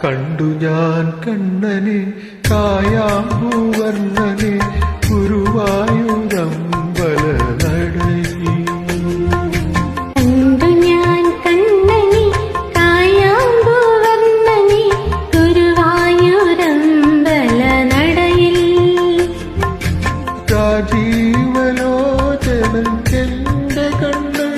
കണ്ടു ഞാൻ കണ്ണനെ കായാമ്പൂവർണ്ണനെ ഗുരുവായൂരമ്പലനടയിൽ. രാജീവലോചനൻ എന്റെ കണ്ണൻ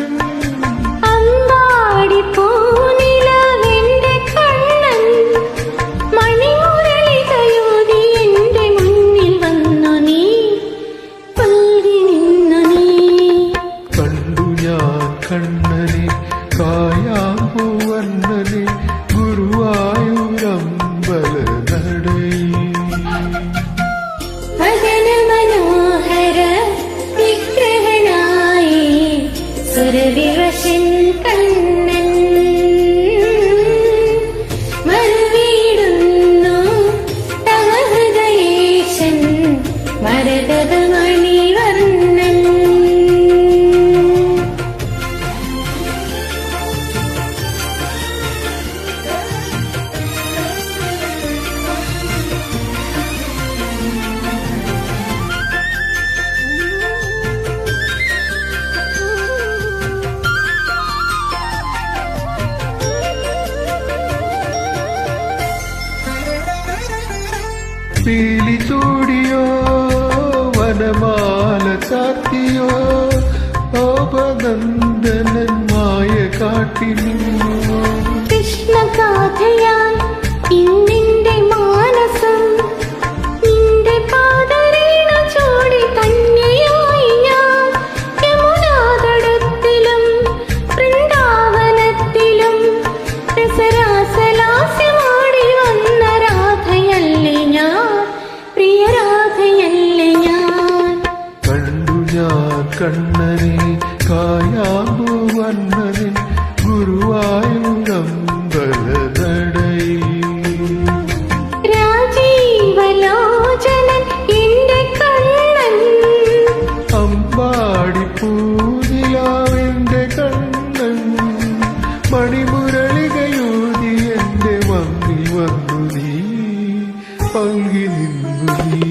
കണ്ണനെ കായാമ്പൂവർണ്ണനെ ഗുരുവായൂരമ്പലനടയിൽ. ഭജന മനോഹര വിഗ്രഹനായി സുരവിവശൻ കണ്ണൻ മറുവീടുന്നു തവ ഹൃദയേശൻ മരതമണിവർണ്ണൻ. പീലി ചൂടിയോ വനമാല ചാത്തിയോ ഓപനന്ദനൻ മായ കാട്ടിനു കൃഷ്ണഗാഥയാൽ ഇന്നിന്റെ മാനസം നിന്റെ പാദരേണ ചൂടി കന്യയായി ഞാൻ യമുനാതടത്തിലും വൃന്ദാവനത്തിലും രസരാസലാസ്യമാടി വന്ന രാധയല്ലേ ഞാൻ, പ്രിയ രാധയല്ലേ ഞാൻ. കണ്ടു ഞാൻ കണ്ണനെ കായാമ്പൂവർണ്ണനെ ഗുരുവായൂരമ്പലനടയിൽ. രാജീവലോചനൻ എന്റെ കണ്ണൻ അമ്പാടിപ്പൂനിലാവെന്റെ കണ്ണൻ മണിമുരളികയൂതി എന്റെ വന്നിൽ വന്നു നീ പങ്കി നിന്നു നീ.